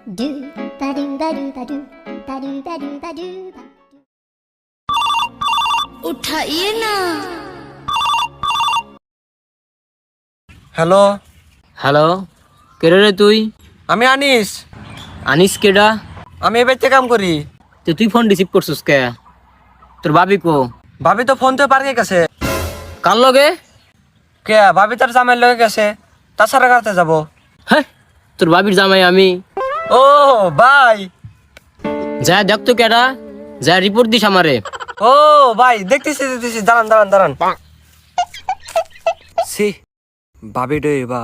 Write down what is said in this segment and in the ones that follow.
do ba do ba do ba do ba do ba do ba do उठाइए ना। Hello, hello, কেডা রে তুই? আমি আনিস। আনিস কেডা? আমি এই বাড়িতে কাম করি। তো তুই ফোন রিসিভ করছিস কে? তোর ভাবি কো? ভাবি তো ফোন তো পার্কে গেছে। কার লগে? কে ভাবি তার জামাইয়ের লগে গেছে, তাছাড়া কারতে যাব? হ্যাঁ, তোর ভাবির জামাই আমি। ও ভাই, যা দেখ তো কেডা, যা রিপোর্ট দিস আমারে। ও ভাই, দেখতেছি, দাঁড়ান। সি ভাবি ডে বা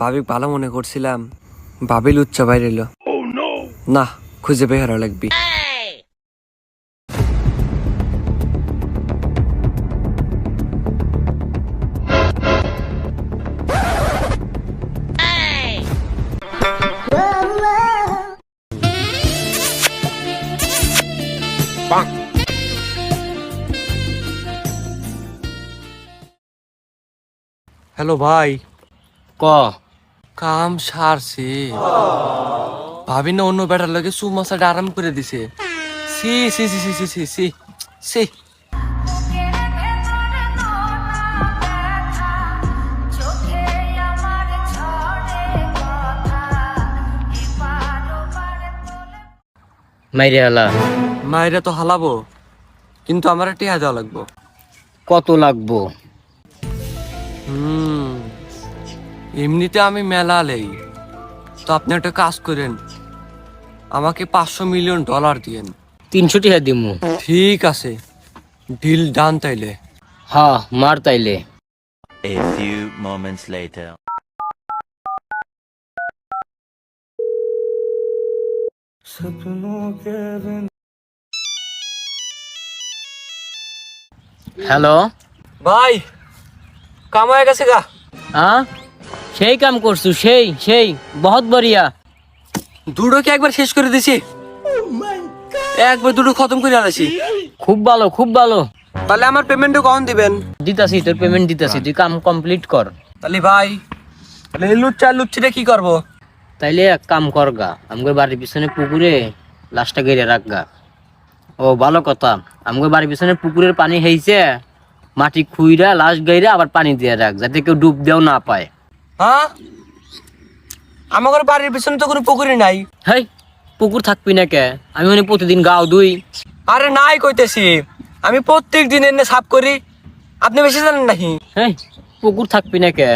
ভাবি ভালো মনে করছিলাম, ভাবি লুচ্চা বাইরে এলো। না, খুঁজে বের লাগবি। হ্যালো ভাই, ক কাম সারছি। ভাবি না অন্য বেটার লাগে সুমাসাটা আরাম করে দিছে। সি সি সি সি সি সি সি সি মাইরে হালা। মায়েরা তো হালাবো, কিন্তু আমার টিয়া দেওয়া লাগবো। কত লাগবো? এমনিতে আমি মেলা লেই, তো আপনি একটা কাজ করেন, আমাকে $500 মিলিয়ন দিয়েন। 300 টাকা দিমু। ঠিক আছে, ডিল ডান তাইলে। হ্যাঁ, মার তাইলে। A few moments later. Hello. ভাই, কাম হয়ে গেছে গা। হ্যাঁ, সেই কাম করছু, সেই বহুত বড়িয়া। দুটো কি একবার শেষ করে দিছি? একবার দুটো খতম করে আনাছি। খুব ভালো। তাহলে আমার পেমেন্টও কখন দিবেন? দিতাছি, তোর পেমেন্ট দিতাছি, তুই কাম কমপ্লিট কর। তাহলে ভাই, তাহলে লুচ্চিটা কি করবো? তাইলে এক কাম কর গা, আমাদের বাড়ির পিছনে পুকুরে লাশটা গেড়ে রাখ গা। ও ভালো কথা, আমাদের বাড়ির পিছনে পুকুরের পানি হয়েছে, মাটি খুইরা লাশ গাইরা আবার পানি দিয়ে রাখ, যাতে কেউ ডুব দেও না পায়। হ্যাঁ, আমার বাড়ির পিছনে তো কোনো পুকুরি নাই। হেই, পুকুর থাকবি না কে? আমি মানে প্রতিদিন গাও দুই। আরে নাই কইতেছি, আমি প্রত্যেক দিন এনে সাফ করি, আপনি বেশি জানেন নাকি? হেই, পুকুর থাকবি না কে?